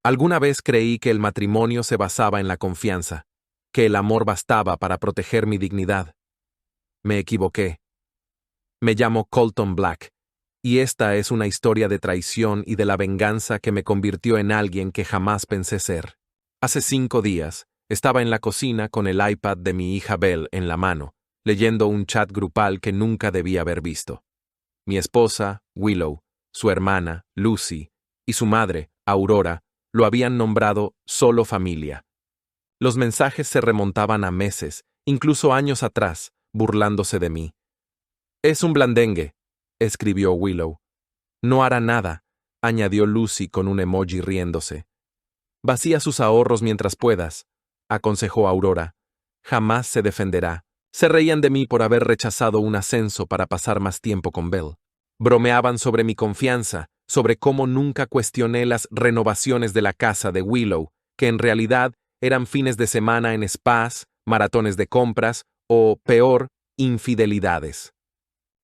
Alguna vez creí que el matrimonio se basaba en la confianza, que el amor bastaba para proteger mi dignidad. Me equivoqué. Me llamo Colton Black, y esta es una historia de traición y de la venganza que me convirtió en alguien que jamás pensé ser. Hace 5 días, estaba en la cocina con el iPad de mi hija Belle en la mano, leyendo un chat grupal que nunca debía haber visto. Mi esposa, Willow, su hermana, Lucy, y su madre, Aurora, lo habían nombrado solo familia. Los mensajes se remontaban a meses, incluso años atrás, burlándose de mí. «Es un blandengue», escribió Willow. «No hará nada», añadió Lucy con un emoji riéndose. «Vacía sus ahorros mientras puedas», aconsejó Aurora. «Jamás se defenderá». Se reían de mí por haber rechazado un ascenso para pasar más tiempo con Belle. Bromeaban sobre mi confianza, sobre cómo nunca cuestioné las renovaciones de la casa de Willow, que en realidad eran fines de semana en spas, maratones de compras o, peor, infidelidades.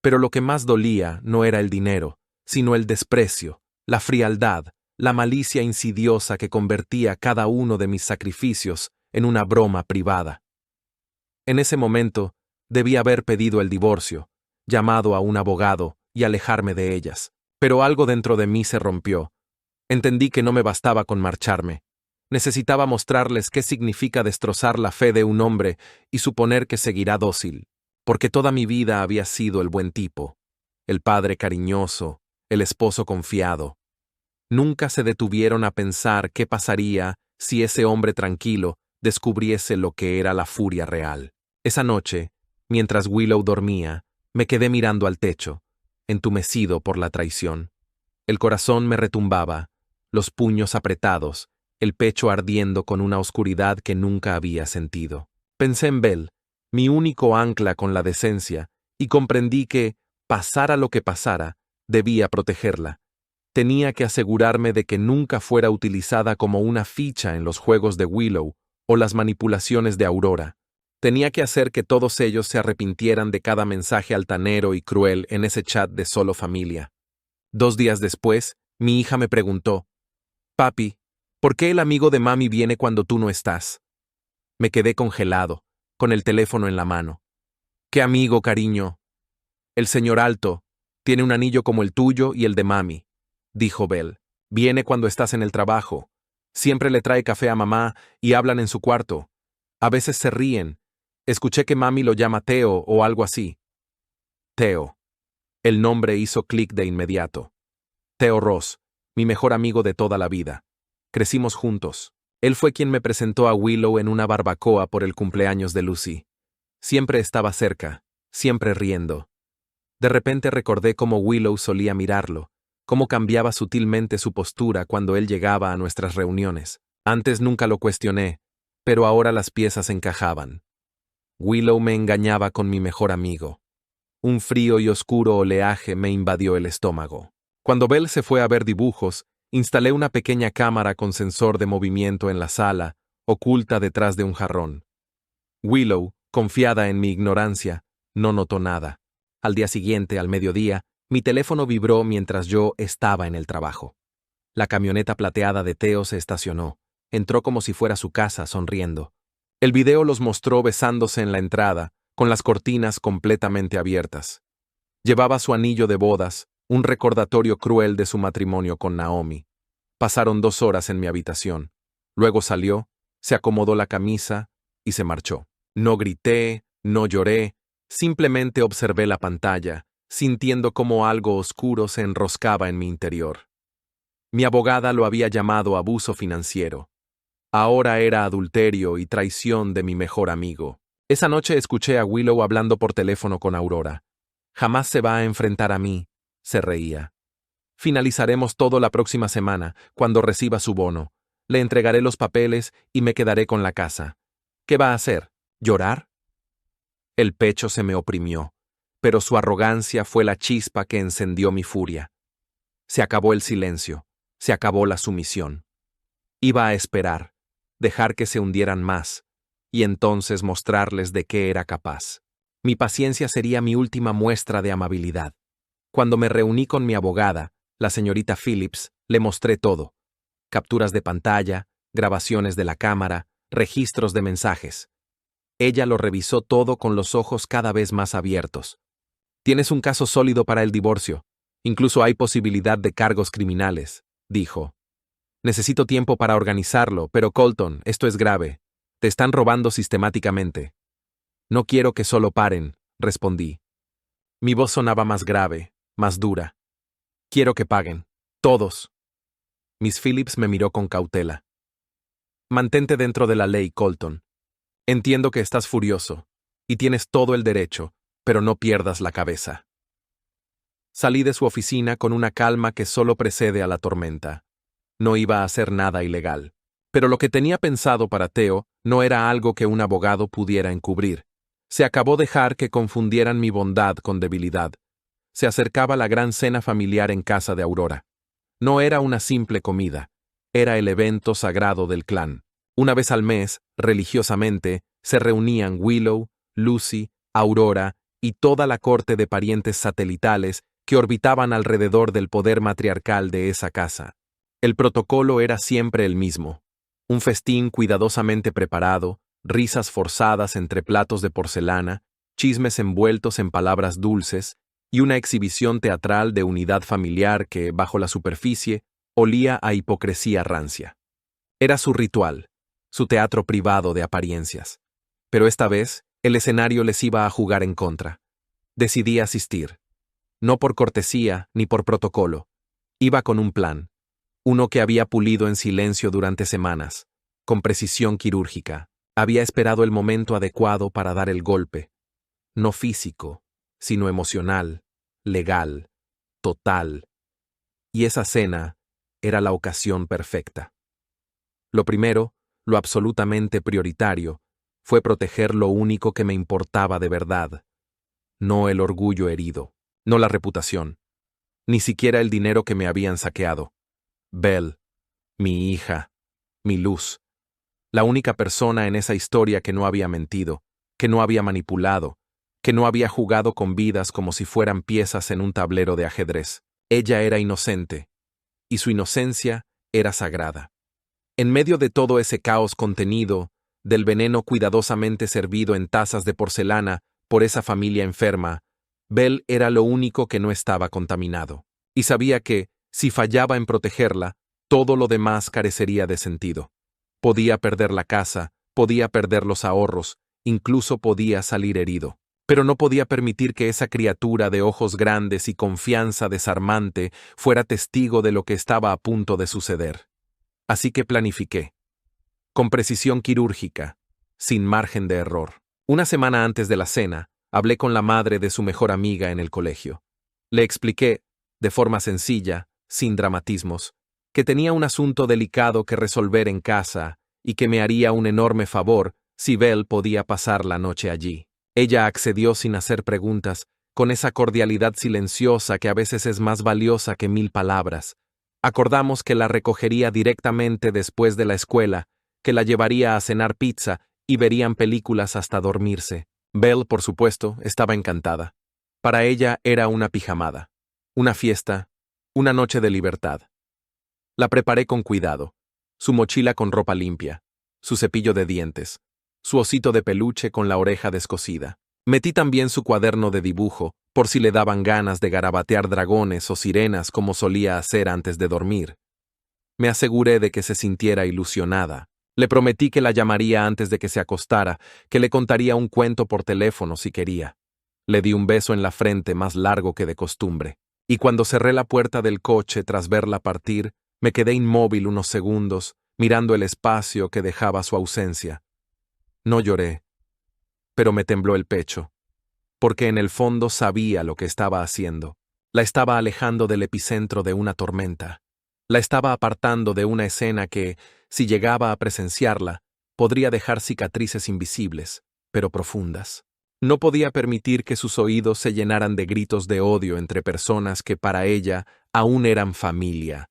Pero lo que más dolía no era el dinero, sino el desprecio, la frialdad, la malicia insidiosa que convertía cada uno de mis sacrificios en una broma privada. En ese momento, debí haber pedido el divorcio, llamado a un abogado y alejarme de ellas. Pero algo dentro de mí se rompió. Entendí que no me bastaba con marcharme. Necesitaba mostrarles qué significa destrozar la fe de un hombre y suponer que seguirá dócil, porque toda mi vida había sido el buen tipo, el padre cariñoso, el esposo confiado. Nunca se detuvieron a pensar qué pasaría si ese hombre tranquilo descubriese lo que era la furia real. Esa noche, mientras Willow dormía, me quedé mirando al techo, entumecido por la traición. El corazón me retumbaba, los puños apretados, el pecho ardiendo con una oscuridad que nunca había sentido. Pensé en Belle, mi único ancla con la decencia, y comprendí que, pasara lo que pasara, debía protegerla. Tenía que asegurarme de que nunca fuera utilizada como una ficha en los juegos de Willow o las manipulaciones de Aurora. Tenía que hacer que todos ellos se arrepintieran de cada mensaje altanero y cruel en ese chat de solo familia. 2 días después, mi hija me preguntó: «Papi, ¿por qué el amigo de mami viene cuando tú no estás?» Me quedé congelado, con el teléfono en la mano. «¿Qué amigo, cariño?» «El señor Alto. Tiene un anillo como el tuyo y el de mami», dijo Belle. «Viene cuando estás en el trabajo. Siempre le trae café a mamá y hablan en su cuarto. A veces se ríen. Escuché que mami lo llama Theo o algo así». Theo. El nombre hizo clic de inmediato. Theo Ross, mi mejor amigo de toda la vida. Crecimos juntos. Él fue quien me presentó a Willow en una barbacoa por el cumpleaños de Lucy. Siempre estaba cerca, siempre riendo. De repente recordé cómo Willow solía mirarlo, cómo cambiaba sutilmente su postura cuando él llegaba a nuestras reuniones. Antes nunca lo cuestioné, pero ahora las piezas encajaban. Willow me engañaba con mi mejor amigo. Un frío y oscuro oleaje me invadió el estómago. Cuando Belle se fue a ver dibujos, instalé una pequeña cámara con sensor de movimiento en la sala, oculta detrás de un jarrón. Willow, confiada en mi ignorancia, no notó nada. Al día siguiente, al mediodía, mi teléfono vibró mientras yo estaba en el trabajo. La camioneta plateada de Theo se estacionó. Entró como si fuera su casa, sonriendo. El video los mostró besándose en la entrada, con las cortinas completamente abiertas. Llevaba su anillo de bodas, un recordatorio cruel de su matrimonio con Naomi. Pasaron 2 horas en mi habitación. Luego salió, se acomodó la camisa y se marchó. No grité, no lloré, simplemente observé la pantalla, sintiendo cómo algo oscuro se enroscaba en mi interior. Mi abogada lo había llamado abuso financiero. Ahora era adulterio y traición de mi mejor amigo. Esa noche escuché a Willow hablando por teléfono con Aurora. «Jamás se va a enfrentar a mí», se reía. «Finalizaremos todo la próxima semana, cuando reciba su bono. Le entregaré los papeles y me quedaré con la casa. ¿Qué va a hacer? ¿Llorar?» El pecho se me oprimió, pero su arrogancia fue la chispa que encendió mi furia. Se acabó el silencio, se acabó la sumisión. Iba a esperar, dejar que se hundieran más, y entonces mostrarles de qué era capaz. Mi paciencia sería mi última muestra de amabilidad. Cuando me reuní con mi abogada, la señorita Phillips, le mostré todo. capturas de pantalla, grabaciones de la cámara, registros de mensajes. Ella lo revisó todo con los ojos cada vez más abiertos. Tienes un caso sólido para el divorcio. Incluso hay posibilidad de cargos criminales, dijo. Necesito tiempo para organizarlo, pero Colton, esto es grave. Te están robando sistemáticamente. No quiero que solo paren, respondí. Mi voz sonaba más grave, más dura. Quiero que paguen. Todos. Miss Phillips me miró con cautela. Mantente dentro de la ley, Colton. Entiendo que estás furioso, y tienes todo el derecho, pero no pierdas la cabeza. Salí de su oficina con una calma que solo precede a la tormenta. No iba a hacer nada ilegal. Pero lo que tenía pensado para Theo no era algo que un abogado pudiera encubrir. Se acabó dejar que confundieran mi bondad con debilidad. Se acercaba la gran cena familiar en casa de Aurora. No era una simple comida, era el evento sagrado del clan. Una vez al mes, religiosamente, se reunían Willow, Lucy, Aurora y toda la corte de parientes satelitales que orbitaban alrededor del poder matriarcal de esa casa. El protocolo era siempre el mismo. Un festín cuidadosamente preparado, risas forzadas entre platos de porcelana, chismes envueltos en palabras dulces, y una exhibición teatral de unidad familiar que, bajo la superficie, olía a hipocresía rancia. Era su ritual, su teatro privado de apariencias. Pero esta vez, el escenario les iba a jugar en contra. Decidí asistir. No por cortesía ni por protocolo. Iba con un plan. Uno que había pulido en silencio durante semanas, con precisión quirúrgica. Había esperado el momento adecuado para dar el golpe. No físico, sino emocional, legal, total. Y esa cena era la ocasión perfecta. Lo primero, lo absolutamente prioritario, fue proteger lo único que me importaba de verdad. No el orgullo herido, no la reputación, ni siquiera el dinero que me habían saqueado. Belle, mi hija, mi luz, la única persona en esa historia que no había mentido, que no había manipulado, que no había jugado con vidas como si fueran piezas en un tablero de ajedrez. Ella era inocente, y su inocencia era sagrada. En medio de todo ese caos contenido, del veneno cuidadosamente servido en tazas de porcelana por esa familia enferma, Belle era lo único que no estaba contaminado. Y sabía que, si fallaba en protegerla, todo lo demás carecería de sentido. Podía perder la casa, podía perder los ahorros, incluso podía salir herido. Pero no podía permitir que esa criatura de ojos grandes y confianza desarmante fuera testigo de lo que estaba a punto de suceder. Así que planifiqué. Con precisión quirúrgica, sin margen de error. Una semana antes de la cena, hablé con la madre de su mejor amiga en el colegio. Le expliqué, de forma sencilla, sin dramatismos, que tenía un asunto delicado que resolver en casa y que me haría un enorme favor si Belle podía pasar la noche allí. Ella accedió sin hacer preguntas, con esa cordialidad silenciosa que a veces es más valiosa que 1000 palabras. Acordamos que la recogería directamente después de la escuela, que la llevaría a cenar pizza y verían películas hasta dormirse. Belle, por supuesto, estaba encantada. Para ella era una pijamada, una fiesta, una noche de libertad. La preparé con cuidado, su mochila con ropa limpia, su cepillo de dientes, su osito de peluche con la oreja descosida. Metí también su cuaderno de dibujo, por si le daban ganas de garabatear dragones o sirenas como solía hacer antes de dormir. Me aseguré de que se sintiera ilusionada. Le prometí que la llamaría antes de que se acostara, que le contaría un cuento por teléfono si quería. Le di un beso en la frente más largo que de costumbre. Y cuando cerré la puerta del coche tras verla partir, me quedé inmóvil unos segundos, mirando el espacio que dejaba su ausencia. No lloré, pero me tembló el pecho, porque en el fondo sabía lo que estaba haciendo. La estaba alejando del epicentro de una tormenta. La estaba apartando de una escena que, si llegaba a presenciarla, podría dejar cicatrices invisibles, pero profundas. No podía permitir que sus oídos se llenaran de gritos de odio entre personas que para ella aún eran familia.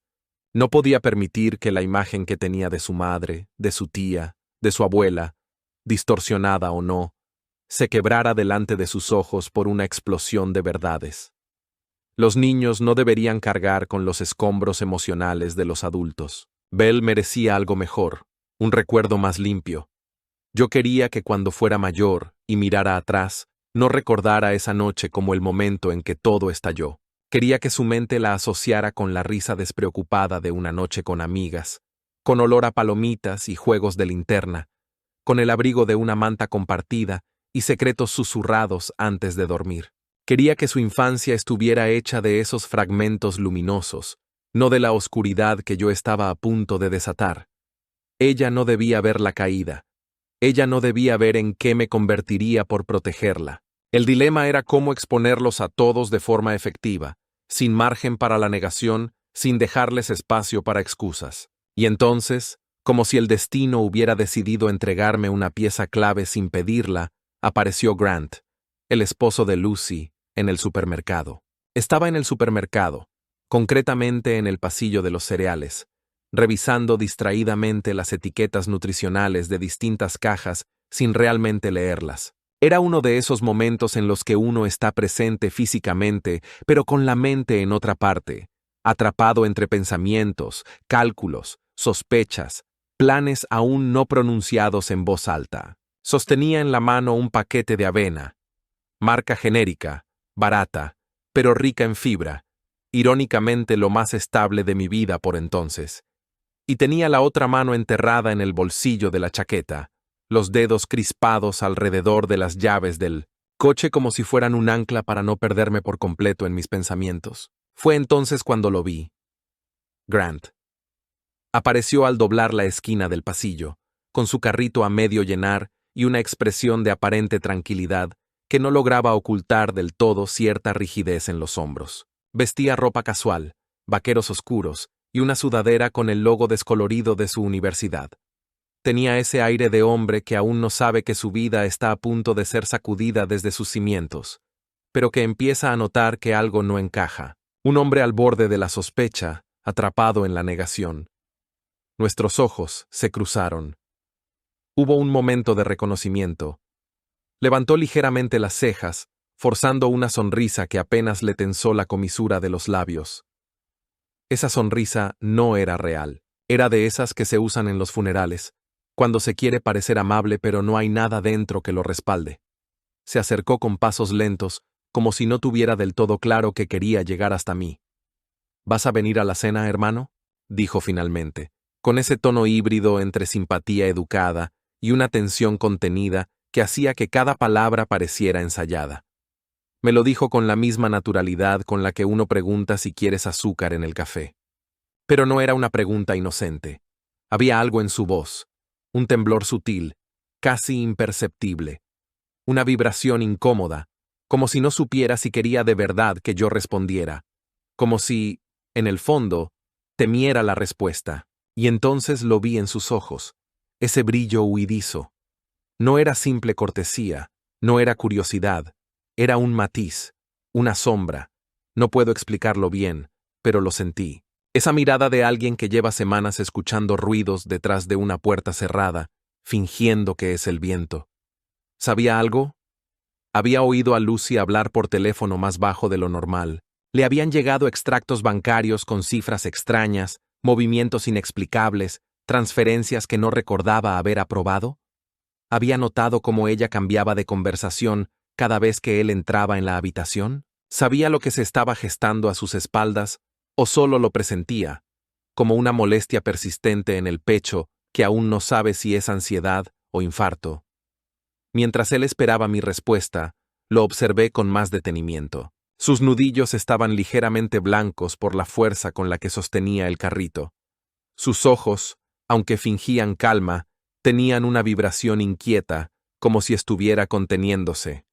No podía permitir que la imagen que tenía de su madre, de su tía, de su abuela, distorsionada o no, se quebrara delante de sus ojos por una explosión de verdades. Los niños no deberían cargar con los escombros emocionales de los adultos. Belle merecía algo mejor, un recuerdo más limpio. Yo quería que cuando fuera mayor y mirara atrás, no recordara esa noche como el momento en que todo estalló. Quería que su mente la asociara con la risa despreocupada de una noche con amigas, con olor a palomitas y juegos de linterna, con el abrigo de una manta compartida y secretos susurrados antes de dormir. Quería que su infancia estuviera hecha de esos fragmentos luminosos, no de la oscuridad que yo estaba a punto de desatar. Ella no debía ver la caída. Ella no debía ver en qué me convertiría por protegerla. El dilema era cómo exponerlos a todos de forma efectiva, sin margen para la negación, sin dejarles espacio para excusas. Y entonces, como si el destino hubiera decidido entregarme una pieza clave sin pedirla, apareció Grant, el esposo de Lucy, en el supermercado. Estaba en el supermercado, concretamente en el pasillo de los cereales, revisando distraídamente las etiquetas nutricionales de distintas cajas sin realmente leerlas. Era uno de esos momentos en los que uno está presente físicamente, pero con la mente en otra parte, atrapado entre pensamientos, cálculos, sospechas, planes aún no pronunciados en voz alta. Sostenía en la mano un paquete de avena, marca genérica, barata, pero rica en fibra, irónicamente lo más estable de mi vida por entonces. Y tenía la otra mano enterrada en el bolsillo de la chaqueta, los dedos crispados alrededor de las llaves del coche como si fueran un ancla para no perderme por completo en mis pensamientos. Fue entonces cuando lo vi. Grant. Apareció al doblar la esquina del pasillo, con su carrito a medio llenar y una expresión de aparente tranquilidad que no lograba ocultar del todo cierta rigidez en los hombros. Vestía ropa casual, vaqueros oscuros y una sudadera con el logo descolorido de su universidad. Tenía ese aire de hombre que aún no sabe que su vida está a punto de ser sacudida desde sus cimientos, pero que empieza a notar que algo no encaja. Un hombre al borde de la sospecha, atrapado en la negación. Nuestros ojos se cruzaron. Hubo un momento de reconocimiento. Levantó ligeramente las cejas, forzando una sonrisa que apenas le tensó la comisura de los labios. Esa sonrisa no era real. Era de esas que se usan en los funerales, cuando se quiere parecer amable pero no hay nada dentro que lo respalde. Se acercó con pasos lentos, como si no tuviera del todo claro que quería llegar hasta mí. ¿Vas a venir a la cena, hermano?, dijo finalmente, con ese tono híbrido entre simpatía educada y una tensión contenida que hacía que cada palabra pareciera ensayada. Me lo dijo con la misma naturalidad con la que uno pregunta si quieres azúcar en el café. Pero no era una pregunta inocente. Había algo en su voz, un temblor sutil, casi imperceptible, una vibración incómoda, como si no supiera si quería de verdad que yo respondiera, como si, en el fondo, temiera la respuesta. Y entonces lo vi en sus ojos, ese brillo huidizo. No era simple cortesía, no era curiosidad, era un matiz, una sombra. No puedo explicarlo bien, pero lo sentí. Esa mirada de alguien que lleva semanas escuchando ruidos detrás de una puerta cerrada, fingiendo que es el viento. ¿Sabía algo? Había oído a Lucy hablar por teléfono más bajo de lo normal. Le habían llegado extractos bancarios con cifras extrañas, movimientos inexplicables, transferencias que no recordaba haber aprobado. ¿Había notado cómo ella cambiaba de conversación cada vez que él entraba en la habitación? ¿Sabía lo que se estaba gestando a sus espaldas, o solo lo presentía, como una molestia persistente en el pecho que aún no sabe si es ansiedad o infarto? Mientras él esperaba mi respuesta, lo observé con más detenimiento. Sus nudillos estaban ligeramente blancos por la fuerza con la que sostenía el carrito. Sus ojos, aunque fingían calma, tenían una vibración inquieta, como si estuviera conteniéndose.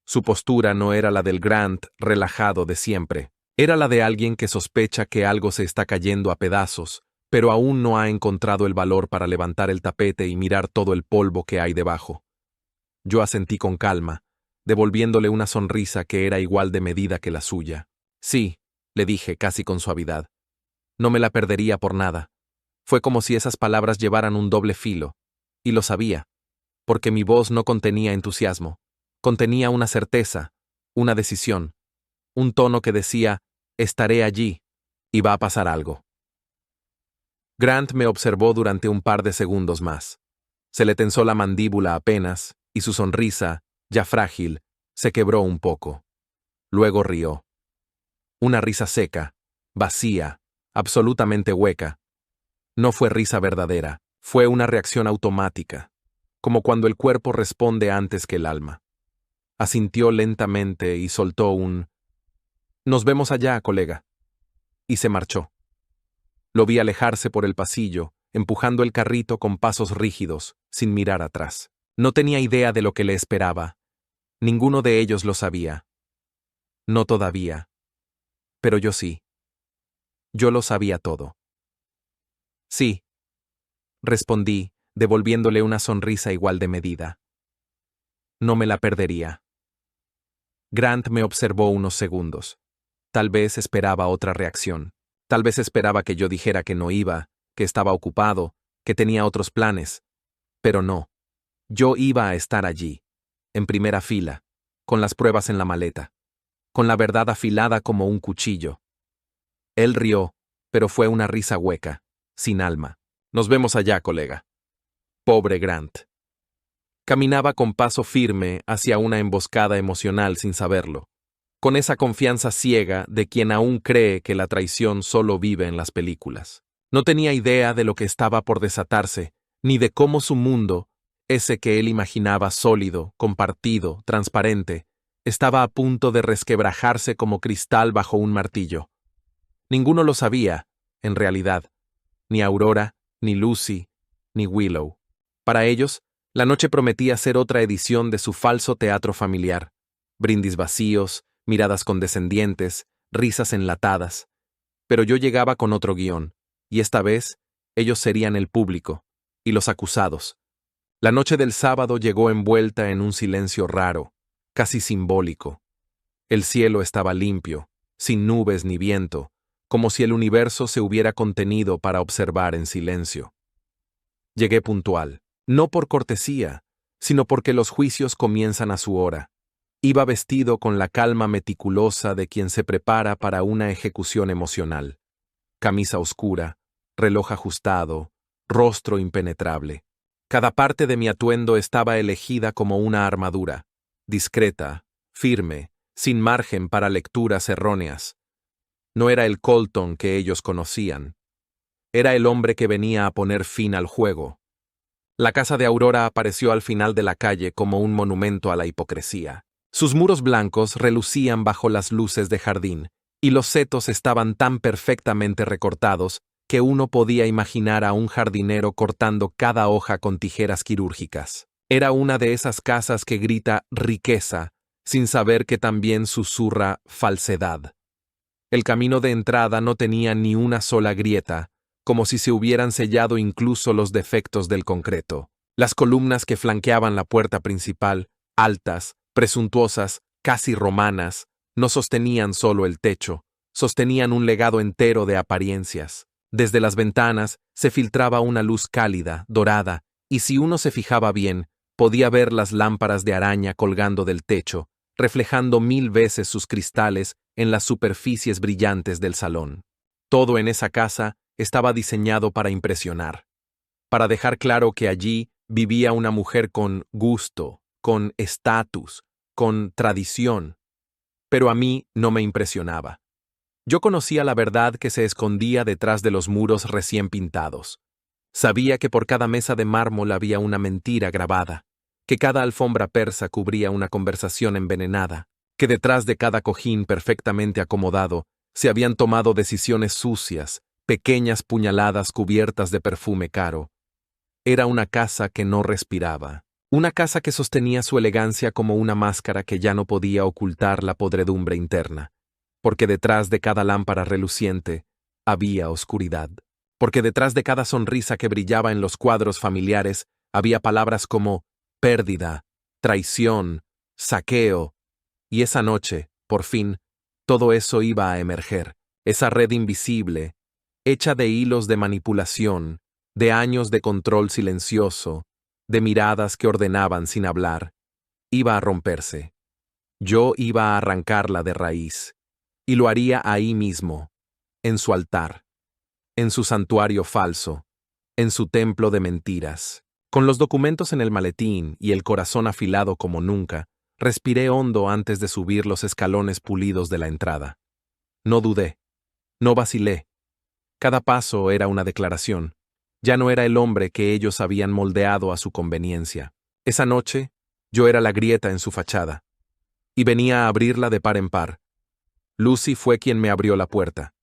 Su postura no era la del Grant relajado de siempre. Era la de alguien que sospecha que algo se está cayendo a pedazos, pero aún no ha encontrado el valor para levantar el tapete y mirar todo el polvo que hay debajo. Yo asentí con calma, devolviéndole una sonrisa que era igual de medida que la suya. Sí, le dije casi con suavidad. No me la perdería por nada. Fue como si esas palabras llevaran un doble filo, y lo sabía, porque mi voz no contenía entusiasmo, contenía una certeza, una decisión, un tono que decía, estaré allí, y va a pasar algo. Grant me observó durante un par de segundos más. Se le tensó la mandíbula apenas, y su sonrisa, ya frágil, se quebró un poco. Luego rió. Una risa seca, vacía, absolutamente hueca. No fue risa verdadera, fue una reacción automática, como cuando el cuerpo responde antes que el alma. Asintió lentamente y soltó un «Nos vemos allá, colega», y se marchó. Lo vi alejarse por el pasillo, empujando el carrito con pasos rígidos, sin mirar atrás. No tenía idea de lo que le esperaba. Ninguno de ellos lo sabía. No todavía. Pero yo sí. Yo lo sabía todo. Sí, respondí, devolviéndole una sonrisa igual de medida. No me la perdería. Grant me observó unos segundos. Tal vez esperaba otra reacción. Tal vez esperaba que yo dijera que no iba, que estaba ocupado, que tenía otros planes. Pero no. Yo iba a estar allí, en primera fila, con las pruebas en la maleta, con la verdad afilada como un cuchillo. Él rió, pero fue una risa hueca, sin alma. Nos vemos allá, colega. Pobre Grant. Caminaba con paso firme hacia una emboscada emocional sin saberlo, con esa confianza ciega de quien aún cree que la traición solo vive en las películas. No tenía idea de lo que estaba por desatarse, ni de cómo su mundo, ese que él imaginaba sólido, compartido, transparente, estaba a punto de resquebrajarse como cristal bajo un martillo. Ninguno lo sabía, en realidad, ni Aurora, ni Lucy, ni Willow. Para ellos, la noche prometía ser otra edición de su falso teatro familiar. Brindis vacíos, miradas condescendientes, risas enlatadas. Pero yo llegaba con otro guión, y esta vez, ellos serían el público, y los acusados. La noche del sábado llegó envuelta en un silencio raro, casi simbólico. El cielo estaba limpio, sin nubes ni viento, como si el universo se hubiera contenido para observar en silencio. Llegué puntual, no por cortesía, sino porque los juicios comienzan a su hora. Iba vestido con la calma meticulosa de quien se prepara para una ejecución emocional. Camisa oscura, reloj ajustado, rostro impenetrable. Cada parte de mi atuendo estaba elegida como una armadura, discreta, firme, sin margen para lecturas erróneas. No era el Colton que ellos conocían. Era el hombre que venía a poner fin al juego. La casa de Aurora apareció al final de la calle como un monumento a la hipocresía. Sus muros blancos relucían bajo las luces de jardín, y los setos estaban tan perfectamente recortados que uno podía imaginar a un jardinero cortando cada hoja con tijeras quirúrgicas. Era una de esas casas que grita riqueza, sin saber que también susurra falsedad. El camino de entrada no tenía ni una sola grieta, como si se hubieran sellado incluso los defectos del concreto. Las columnas que flanqueaban la puerta principal, altas, presuntuosas, casi romanas, no sostenían solo el techo, sostenían un legado entero de apariencias. Desde las ventanas se filtraba una luz cálida, dorada, y si uno se fijaba bien, podía ver las lámparas de araña colgando del techo, reflejando 1000 veces sus cristales en las superficies brillantes del salón. Todo en esa casa estaba diseñado para impresionar, para dejar claro que allí vivía una mujer con gusto, con estatus, con tradición. Pero a mí no me impresionaba. Yo conocía la verdad que se escondía detrás de los muros recién pintados. Sabía que por cada mesa de mármol había una mentira grabada, que cada alfombra persa cubría una conversación envenenada, que detrás de cada cojín perfectamente acomodado se habían tomado decisiones sucias, pequeñas puñaladas cubiertas de perfume caro. Era una casa que no respiraba, una casa que sostenía su elegancia como una máscara que ya no podía ocultar la podredumbre interna, porque detrás de cada lámpara reluciente había oscuridad, porque detrás de cada sonrisa que brillaba en los cuadros familiares había palabras como pérdida, traición, saqueo, y esa noche, por fin, todo eso iba a emerger, esa red invisible, hecha de hilos de manipulación, de años de control silencioso, de miradas que ordenaban sin hablar, iba a romperse. Yo iba a arrancarla de raíz, y lo haría ahí mismo, en su altar, en su santuario falso, en su templo de mentiras. Con los documentos en el maletín y el corazón afilado como nunca, respiré hondo antes de subir los escalones pulidos de la entrada. No dudé, no vacilé. Cada paso era una declaración. Ya no era el hombre que ellos habían moldeado a su conveniencia. Esa noche, yo era la grieta en su fachada. Y venía a abrirla de par en par. Lucy fue quien me abrió la puerta.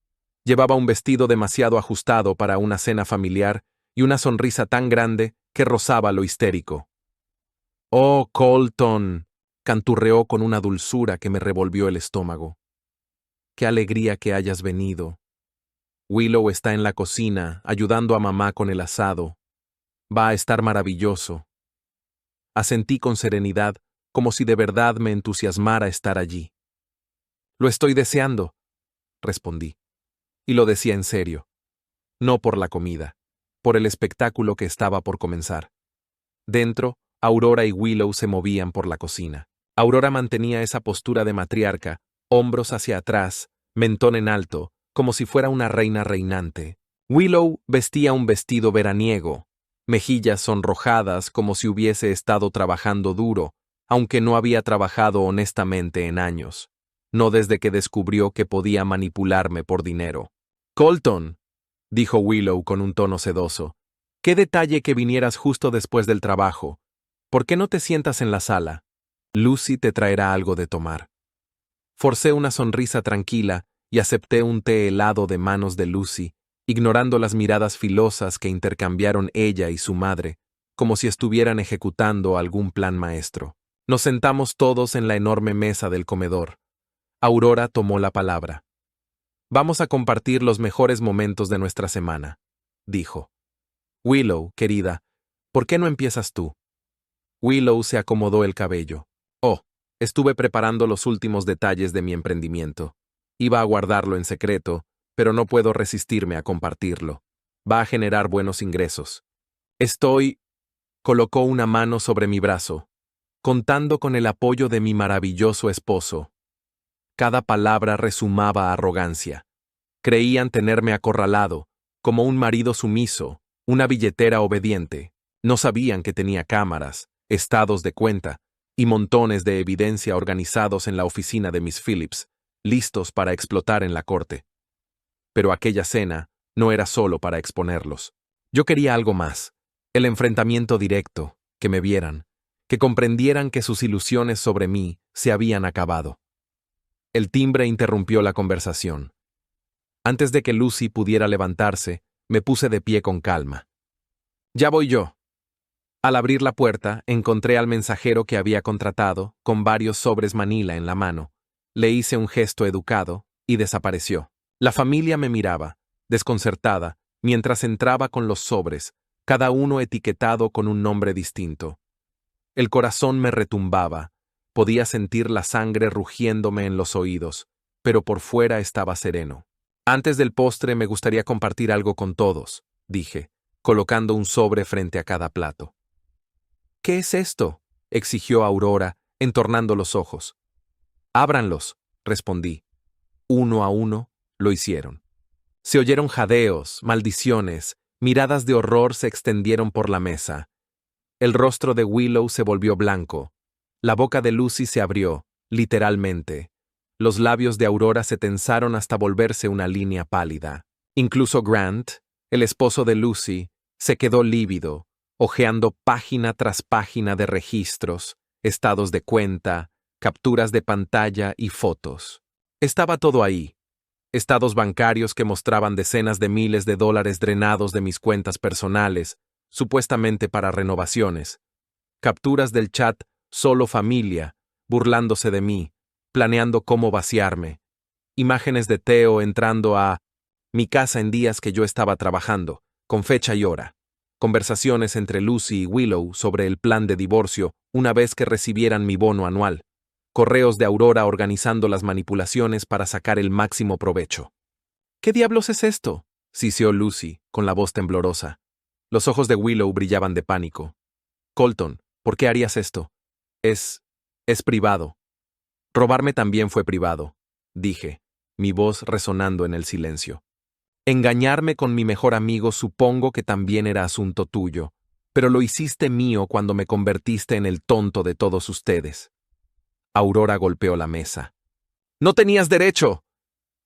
Llevaba un vestido demasiado ajustado para una cena familiar y una sonrisa tan grande que rozaba lo histérico. «Oh, Colton», canturreó con una dulzura que me revolvió el estómago. «Qué alegría que hayas venido. Willow está en la cocina, ayudando a mamá con el asado. Va a estar maravilloso». Asentí con serenidad, como si de verdad me entusiasmara estar allí. «Lo estoy deseando», respondí. Y lo decía en serio. No por la comida, por el espectáculo que estaba por comenzar. Dentro, Aurora y Willow se movían por la cocina. Aurora mantenía esa postura de matriarca, hombros hacia atrás, mentón en alto, como si fuera una reina reinante. Willow vestía un vestido veraniego, mejillas sonrojadas como si hubiese estado trabajando duro, aunque no había trabajado honestamente en años, no desde que descubrió que podía manipularme por dinero. «Colton», dijo Willow con un tono sedoso, «qué detalle que vinieras justo después del trabajo. ¿Por qué no te sientas en la sala? Lucy te traerá algo de tomar». Forcé una sonrisa tranquila y acepté un té helado de manos de Lucy, ignorando las miradas filosas que intercambiaron ella y su madre, como si estuvieran ejecutando algún plan maestro. Nos sentamos todos en la enorme mesa del comedor. Aurora tomó la palabra. «Vamos a compartir los mejores momentos de nuestra semana», dijo. «Willow, querida, ¿por qué no empiezas tú?» Willow se acomodó el cabello. «Oh, estuve preparando los últimos detalles de mi emprendimiento. Iba a guardarlo en secreto, pero no puedo resistirme a compartirlo. Va a generar buenos ingresos. Estoy...» Colocó una mano sobre mi brazo, contando con el apoyo de mi maravilloso esposo. Cada palabra resumaba arrogancia. Creían tenerme acorralado, como un marido sumiso, una billetera obediente. No sabían que tenía cámaras, estados de cuenta y montones de evidencia organizados en la oficina de Miss Phillips, listos para explotar en la corte. Pero aquella cena no era solo para exponerlos. Yo quería algo más, el enfrentamiento directo, que me vieran, que comprendieran que sus ilusiones sobre mí se habían acabado. El timbre interrumpió la conversación. Antes de que Lucy pudiera levantarse, me puse de pie con calma. «Ya voy yo». Al abrir la puerta, encontré al mensajero que había contratado, con varios sobres Manila en la mano. Le hice un gesto educado y desapareció. La familia me miraba, desconcertada, mientras entraba con los sobres, cada uno etiquetado con un nombre distinto. El corazón me retumbaba. Podía sentir la sangre rugiéndome en los oídos, pero por fuera estaba sereno. «Antes del postre me gustaría compartir algo con todos», dije, colocando un sobre frente a cada plato. «¿Qué es esto?», exigió Aurora, entornando los ojos. «Ábranlos», respondí. Uno a uno, lo hicieron. Se oyeron jadeos, maldiciones, miradas de horror se extendieron por la mesa. El rostro de Willow se volvió blanco. La boca de Lucy se abrió, literalmente. Los labios de Aurora se tensaron hasta volverse una línea pálida. Incluso Grant, el esposo de Lucy, se quedó lívido, hojeando página tras página de registros, estados de cuenta, capturas de pantalla y fotos. Estaba todo ahí. Estados bancarios que mostraban decenas de miles de dólares drenados de mis cuentas personales, supuestamente para renovaciones. Capturas del chat Solo Familia, burlándose de mí, planeando cómo vaciarme. Imágenes de Theo entrando a mi casa en días que yo estaba trabajando, con fecha y hora. Conversaciones entre Lucy y Willow sobre el plan de divorcio una vez que recibieran mi bono anual. Correos de Aurora organizando las manipulaciones para sacar el máximo provecho. «¿Qué diablos es esto?», siseó Lucy, con la voz temblorosa. Los ojos de Willow brillaban de pánico. «Colton, ¿por qué harías esto? Es privado». «Robarme también fue privado», dije, mi voz resonando en el silencio. Engañarme con mi mejor amigo supongo que también era asunto tuyo, pero lo hiciste mío cuando me convertiste en el tonto de todos ustedes. Aurora golpeó la mesa. ¡No tenías derecho!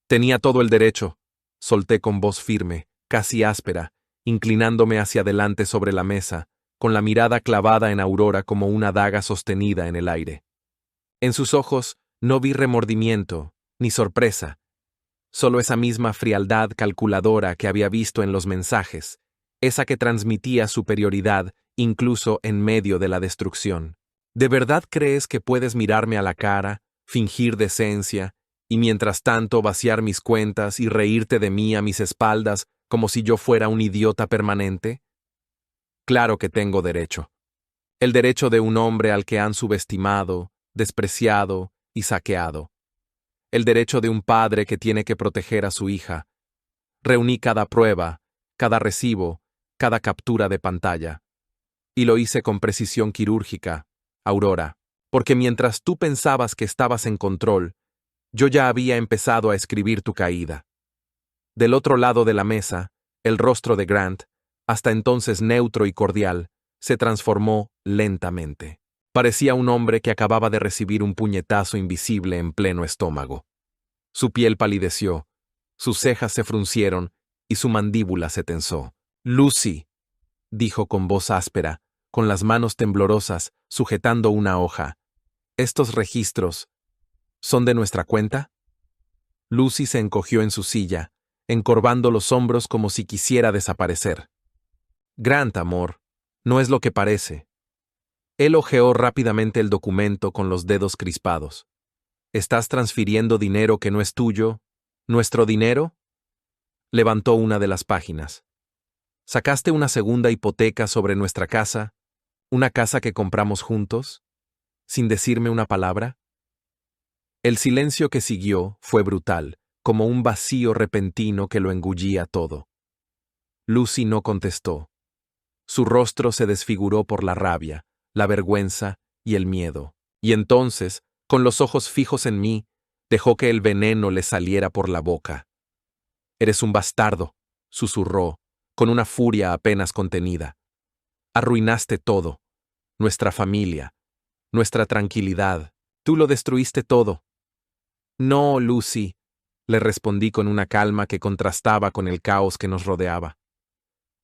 Tenía todo el derecho, solté con voz firme, casi áspera, inclinándome hacia adelante sobre la mesa, con la mirada clavada en Aurora como una daga sostenida en el aire. En sus ojos no vi remordimiento, ni sorpresa, solo esa misma frialdad calculadora que había visto en los mensajes, esa que transmitía superioridad incluso en medio de la destrucción. ¿De verdad crees que puedes mirarme a la cara, fingir decencia, y mientras tanto vaciar mis cuentas y reírte de mí a mis espaldas como si yo fuera un idiota permanente? Claro que tengo derecho. El derecho de un hombre al que han subestimado, despreciado y saqueado. El derecho de un padre que tiene que proteger a su hija. Reuní cada prueba, cada recibo, cada captura de pantalla. Y lo hice con precisión quirúrgica, Aurora, porque mientras tú pensabas que estabas en control, yo ya había empezado a escribir tu caída. Del otro lado de la mesa, el rostro de Grant, hasta entonces neutro y cordial, se transformó lentamente. Parecía un hombre que acababa de recibir un puñetazo invisible en pleno estómago. Su piel palideció, sus cejas se fruncieron y su mandíbula se tensó. Lucy, dijo con voz áspera, con las manos temblorosas, sujetando una hoja. ¿Estos registros son de nuestra cuenta? Lucy se encogió en su silla, encorvando los hombros como si quisiera desaparecer. Grant, amor, no es lo que parece. Él hojeó rápidamente el documento con los dedos crispados. ¿Estás transfiriendo dinero que no es tuyo? ¿Nuestro dinero? Levantó una de las páginas. ¿Sacaste una segunda hipoteca sobre nuestra casa? ¿Una casa que compramos juntos? ¿Sin decirme una palabra? El silencio que siguió fue brutal, como un vacío repentino que lo engullía todo. Lucy no contestó. Su rostro se desfiguró por la rabia, la vergüenza y el miedo. Y entonces, con los ojos fijos en mí, dejó que el veneno le saliera por la boca. «Eres un bastardo», susurró, con una furia apenas contenida. «Arruinaste todo. Nuestra familia, nuestra tranquilidad. Tú lo destruiste todo». «No, Lucy», le respondí con una calma que contrastaba con el caos que nos rodeaba.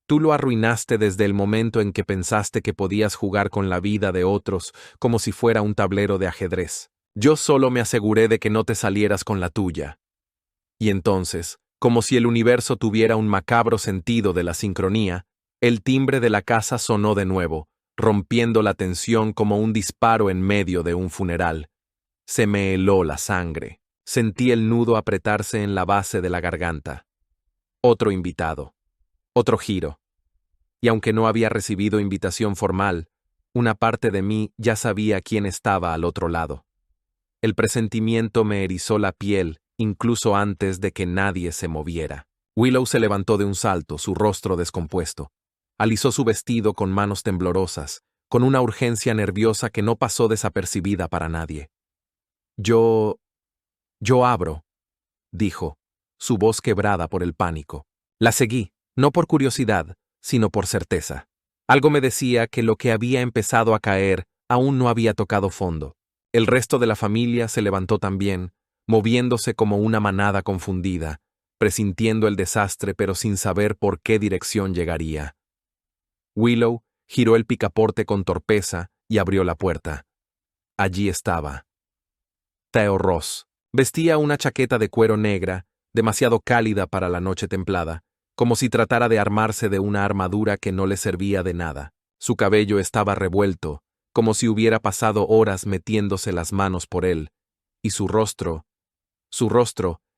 Tú lo arruinaste desde el momento en que pensaste que podías jugar con la vida de otros como si fuera un tablero de ajedrez. Yo solo me aseguré de que no te salieras con la tuya. Y entonces, como si el universo tuviera un macabro sentido de la sincronía, el timbre de la casa sonó de nuevo, rompiendo la tensión como un disparo en medio de un funeral. Se me heló la sangre. Sentí el nudo apretarse en la base de la garganta. Otro invitado. Otro giro. Y aunque no había recibido invitación formal, una parte de mí ya sabía quién estaba al otro lado. El presentimiento me erizó la piel, incluso antes de que nadie se moviera. Willow se levantó de un salto, su rostro descompuesto. Alisó su vestido con manos temblorosas, con una urgencia nerviosa que no pasó desapercibida para nadie. Yo abro, dijo, su voz quebrada por el pánico. La seguí, no por curiosidad, sino por certeza. Algo me decía que lo que había empezado a caer aún no había tocado fondo. El resto de la familia se levantó también, moviéndose como una manada confundida, presintiendo el desastre pero sin saber por qué dirección llegaría. Willow giró el picaporte con torpeza y abrió la puerta. Allí estaba. Theo Ross. Vestía una chaqueta de cuero negra, demasiado cálida para la noche templada, como si tratara de armarse de una armadura que no le servía de nada. Su cabello estaba revuelto, como si hubiera pasado horas metiéndose las manos por él, y su rostro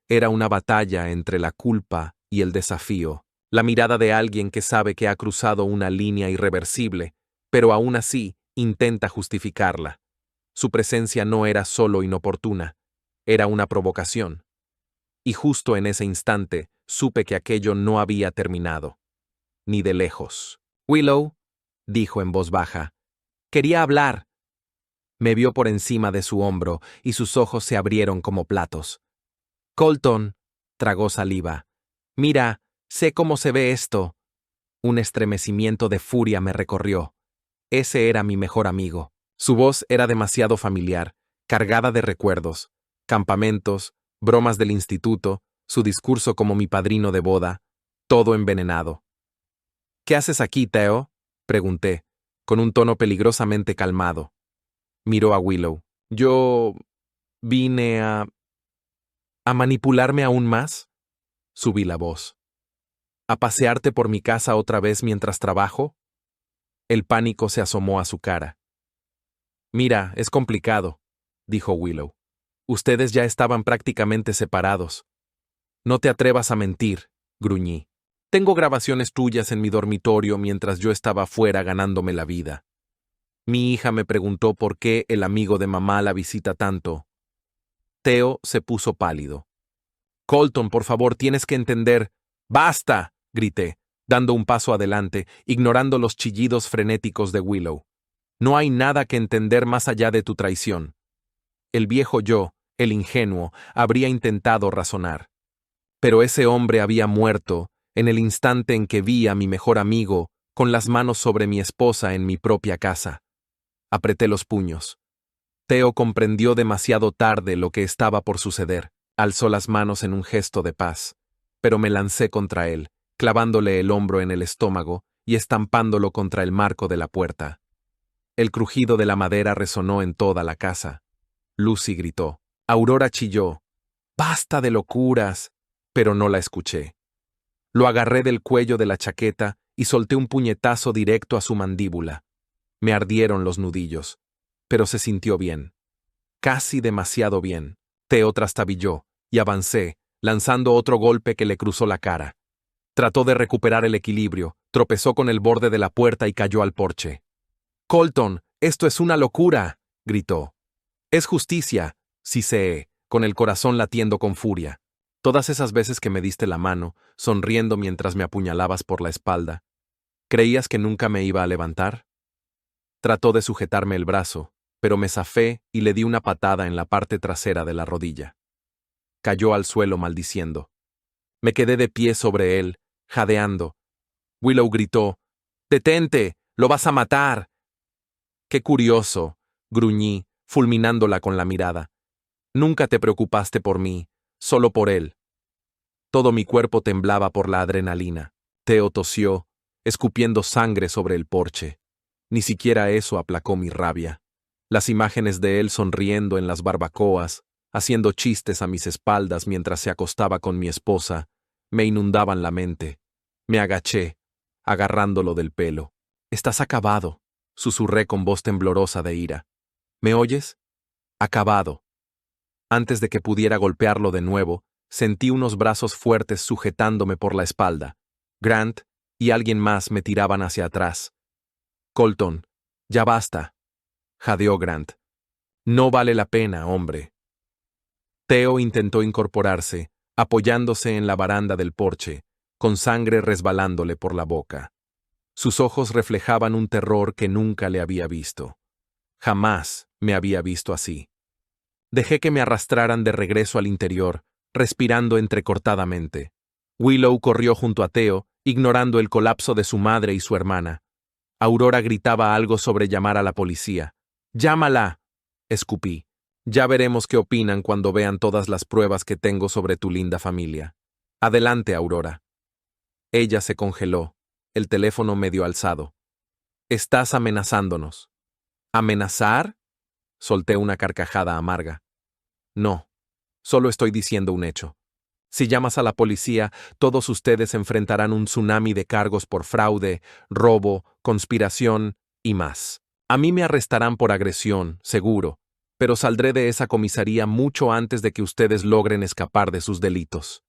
era una batalla entre la culpa y el desafío, la mirada de alguien que sabe que ha cruzado una línea irreversible, pero aún así intenta justificarla. Su presencia no era solo inoportuna, era una provocación. Y justo en ese instante supe que aquello no había terminado. Ni de lejos. Willow, dijo en voz baja, quería hablar. Me vio por encima de su hombro y sus ojos se abrieron como platos. Colton, tragó saliva. Mira, Sé cómo se ve esto. Un estremecimiento de furia me recorrió. Ese era mi mejor amigo. Su voz era demasiado familiar, cargada de recuerdos, campamentos, bromas del instituto, su discurso como mi padrino de boda, todo envenenado. ¿Qué haces aquí, Theo?, pregunté, con un tono peligrosamente calmado. Miró a Willow. Yo vine ¿A manipularme aún más? Subí la voz. ¿A pasearte por mi casa otra vez mientras trabajo? El pánico se asomó a su cara. Mira, es complicado, dijo Willow. Ustedes ya estaban prácticamente separados. No te atrevas a mentir, gruñí. Tengo grabaciones tuyas en mi dormitorio mientras yo estaba fuera ganándome la vida. Mi hija me preguntó por qué el amigo de mamá la visita tanto. Theo se puso pálido. Colton, por favor, tienes que entender. ¡Basta!, grité, dando un paso adelante, ignorando los chillidos frenéticos de Willow. No hay nada que entender más allá de tu traición. El viejo yo, el ingenuo, habría intentado razonar. Pero ese hombre había muerto en el instante en que vi a mi mejor amigo con las manos sobre mi esposa en mi propia casa. Apreté los puños. Theo comprendió demasiado tarde lo que estaba por suceder. Alzó las manos en un gesto de paz, pero me lancé contra él, clavándole el hombro en el estómago y estampándolo contra el marco de la puerta. El crujido de la madera resonó en toda la casa. Lucy gritó. Aurora chilló. ¡Basta de locuras! Pero no la escuché. Lo agarré del cuello de la chaqueta y solté un puñetazo directo a su mandíbula. Me ardieron los nudillos, pero se sintió bien. Casi demasiado bien. Theo trastabilló, y avancé, lanzando otro golpe que le cruzó la cara. Trató de recuperar el equilibrio, tropezó con el borde de la puerta y cayó al porche. «Colton, esto es una locura», gritó. «Es justicia», siseé, con el corazón latiendo con furia. Todas esas veces que me diste la mano, sonriendo mientras me apuñalabas por la espalda, ¿creías que nunca me iba a levantar? Trató de sujetarme el brazo, pero me zafé y le di una patada en la parte trasera de la rodilla. Cayó al suelo maldiciendo. Me quedé de pie sobre él, jadeando. Willow gritó, «¡Detente! ¡Lo vas a matar!». «Qué curioso», gruñí, fulminándola con la mirada. «Nunca te preocupaste por mí, solo por él». Todo mi cuerpo temblaba por la adrenalina. Theo tosió, escupiendo sangre sobre el porche. Ni siquiera eso aplacó mi rabia. Las imágenes de él sonriendo en las barbacoas, haciendo chistes a mis espaldas mientras se acostaba con mi esposa, me inundaban la mente. Me agaché, agarrándolo del pelo. «Estás acabado», susurré con voz temblorosa de ira. «¿Me oyes? Acabado». Antes de que pudiera golpearlo de nuevo, sentí unos brazos fuertes sujetándome por la espalda. Grant y alguien más me tiraban hacia atrás. «Colton, ya basta», jadeó Grant. «No vale la pena, hombre». Theo intentó incorporarse, apoyándose en la baranda del porche, con sangre resbalándole por la boca. Sus ojos reflejaban un terror que nunca le había visto. Jamás me había visto así. Dejé que me arrastraran de regreso al interior, respirando entrecortadamente. Willow corrió junto a Theo, ignorando el colapso de su madre y su hermana. Aurora gritaba algo sobre llamar a la policía. «¡Llámala!», escupí. «Ya veremos qué opinan cuando vean todas las pruebas que tengo sobre tu linda familia. Adelante, Aurora». Ella se congeló, el teléfono medio alzado. «Estás amenazándonos». «¿Amenazar?», solté una carcajada amarga. «No, solo estoy diciendo un hecho. Si llamas a la policía, todos ustedes enfrentarán un tsunami de cargos por fraude, robo, conspiración y más. A mí me arrestarán por agresión, seguro, pero saldré de esa comisaría mucho antes de que ustedes logren escapar de sus delitos».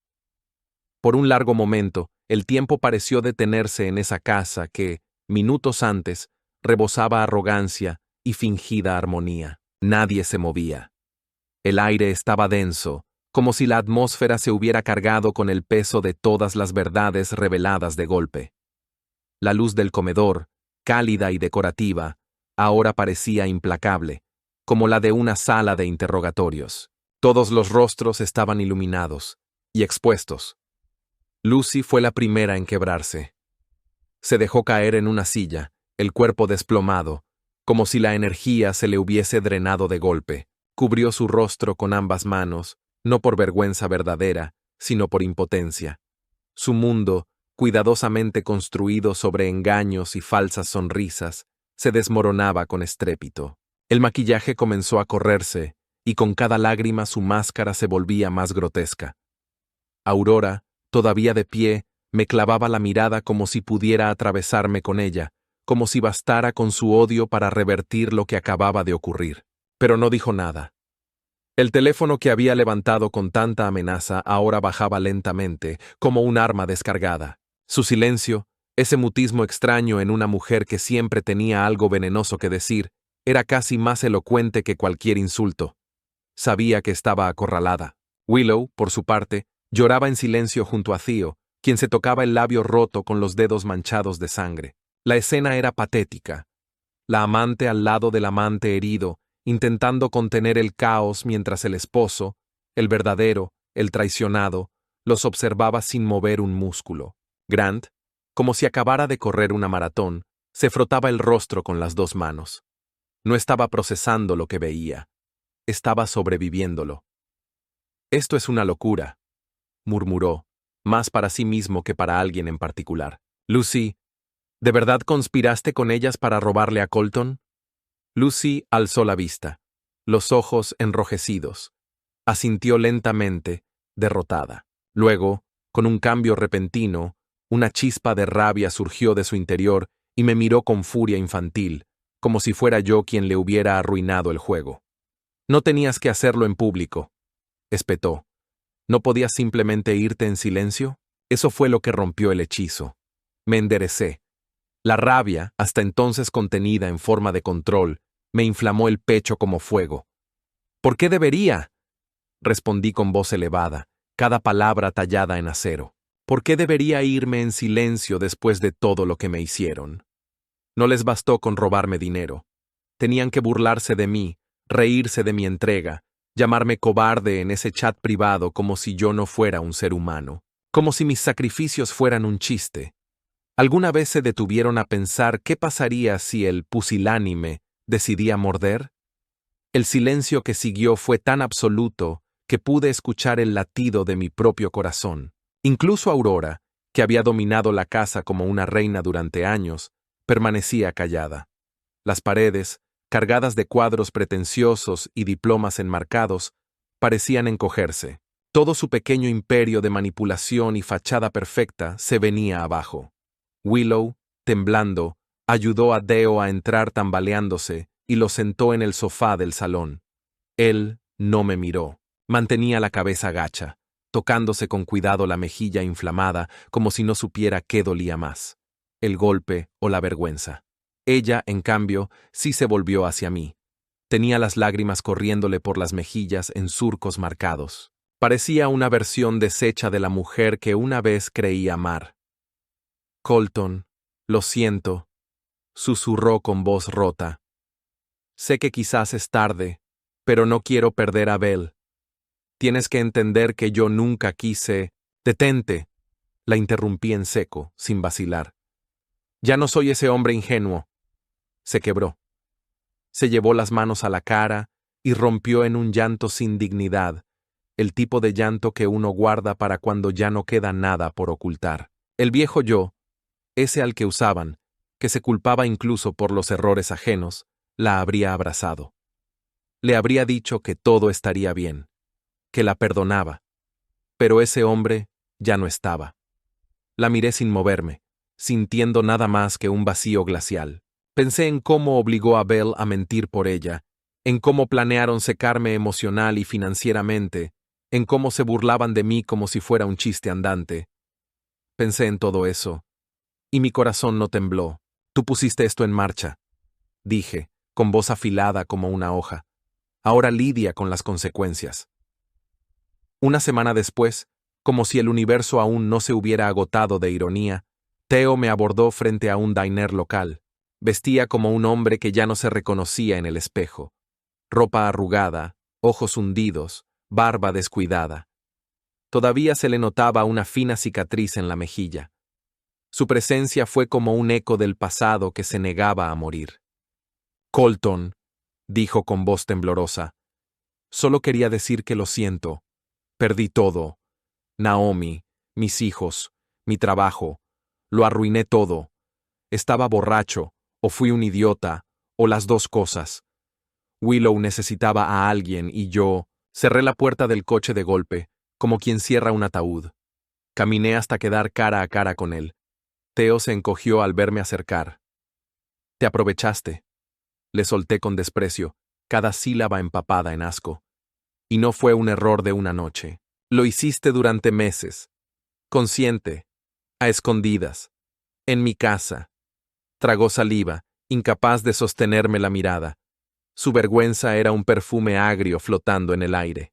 Por un largo momento, el tiempo pareció detenerse en esa casa que, minutos antes, rebosaba arrogancia y fingida armonía. Nadie se movía. El aire estaba denso, como si la atmósfera se hubiera cargado con el peso de todas las verdades reveladas de golpe. La luz del comedor, cálida y decorativa, ahora parecía implacable, como la de una sala de interrogatorios. Todos los rostros estaban iluminados y expuestos. Lucy fue la primera en quebrarse. Se dejó caer en una silla, el cuerpo desplomado, como si la energía se le hubiese drenado de golpe. Cubrió su rostro con ambas manos, no por vergüenza verdadera, sino por impotencia. Su mundo, cuidadosamente construido sobre engaños y falsas sonrisas, se desmoronaba con estrépito. El maquillaje comenzó a correrse, y con cada lágrima su máscara se volvía más grotesca. Aurora, todavía de pie, me clavaba la mirada como si pudiera atravesarme con ella, como si bastara con su odio para revertir lo que acababa de ocurrir. Pero no dijo nada. El teléfono que había levantado con tanta amenaza ahora bajaba lentamente, como un arma descargada. Su silencio, ese mutismo extraño en una mujer que siempre tenía algo venenoso que decir, era casi más elocuente que cualquier insulto. Sabía que estaba acorralada. Willow, por su parte, lloraba en silencio junto a Theo, quien se tocaba el labio roto con los dedos manchados de sangre. La escena era patética. La amante al lado del amante herido, intentando contener el caos mientras el esposo, el verdadero, el traicionado, los observaba sin mover un músculo. Grant, como si acabara de correr una maratón, se frotaba el rostro con las dos manos. No estaba procesando lo que veía. Estaba sobreviviéndolo. «Esto es una locura», murmuró, más para sí mismo que para alguien en particular. «Lucy, ¿de verdad conspiraste con ellas para robarle a Colton?» Lucy alzó la vista, los ojos enrojecidos. Asintió lentamente, derrotada. Luego, con un cambio repentino, una chispa de rabia surgió de su interior y me miró con furia infantil, como si fuera yo quien le hubiera arruinado el juego. «No tenías que hacerlo en público», espetó. «¿No podías simplemente irte en silencio?» Eso fue lo que rompió el hechizo. Me enderecé. La rabia, hasta entonces contenida en forma de control, me inflamó el pecho como fuego. «¿Por qué debería?», respondí con voz elevada, cada palabra tallada en acero. «¿Por qué debería irme en silencio después de todo lo que me hicieron? No les bastó con robarme dinero. Tenían que burlarse de mí, reírse de mi entrega, llamarme cobarde en ese chat privado como si yo no fuera un ser humano, como si mis sacrificios fueran un chiste. ¿Alguna vez se detuvieron a pensar qué pasaría si el pusilánime decidía morder?» El silencio que siguió fue tan absoluto que pude escuchar el latido de mi propio corazón. Incluso Aurora, que había dominado la casa como una reina durante años, permanecía callada. Las paredes, cargadas de cuadros pretenciosos y diplomas enmarcados, parecían encogerse. Todo su pequeño imperio de manipulación y fachada perfecta se venía abajo. Willow, temblando, ayudó a Deo a entrar tambaleándose y lo sentó en el sofá del salón. Él no me miró. Mantenía la cabeza gacha, tocándose con cuidado la mejilla inflamada como si no supiera qué dolía más, el golpe o la vergüenza. Ella, en cambio, sí se volvió hacia mí. Tenía las lágrimas corriéndole por las mejillas en surcos marcados. Parecía una versión deshecha de la mujer que una vez creí amar. «Colton, lo siento», susurró con voz rota. «Sé que quizás es tarde, pero no quiero perder a Belle. Tienes que entender que yo nunca quise...» «Detente», la interrumpí en seco, sin vacilar. «Ya no soy ese hombre ingenuo». Se quebró. Se llevó las manos a la cara y rompió en un llanto sin dignidad, el tipo de llanto que uno guarda para cuando ya no queda nada por ocultar. El viejo yo, ese al que usaban, que se culpaba incluso por los errores ajenos, la habría abrazado. Le habría dicho que todo estaría bien, que la perdonaba. Pero ese hombre ya no estaba. La miré sin moverme, sintiendo nada más que un vacío glacial. Pensé en cómo obligó a Belle a mentir por ella, en cómo planearon secarme emocional y financieramente, en cómo se burlaban de mí como si fuera un chiste andante. Pensé en todo eso, y mi corazón no tembló. «Tú pusiste esto en marcha», dije, con voz afilada como una hoja. «Ahora lidia con las consecuencias». Una semana después, como si el universo aún no se hubiera agotado de ironía, Theo me abordó frente a un diner local. Vestía como un hombre que ya no se reconocía en el espejo. Ropa arrugada, ojos hundidos, barba descuidada. Todavía se le notaba una fina cicatriz en la mejilla. Su presencia fue como un eco del pasado que se negaba a morir. Colton, dijo con voz temblorosa, solo quería decir que lo siento. Perdí todo. Naomi, mis hijos, mi trabajo. Lo arruiné todo. Estaba borracho, o fui un idiota, o las dos cosas. Willow necesitaba a alguien y yo cerré la puerta del coche de golpe, como quien cierra un ataúd. Caminé hasta quedar cara a cara con él. Theo se encogió al verme acercar. Te aprovechaste. Le solté con desprecio, cada sílaba empapada en asco. Y no fue un error de una noche. Lo hiciste durante meses. Consciente. A escondidas. En mi casa. Tragó saliva, incapaz de sostenerme la mirada. Su vergüenza era un perfume agrio flotando en el aire.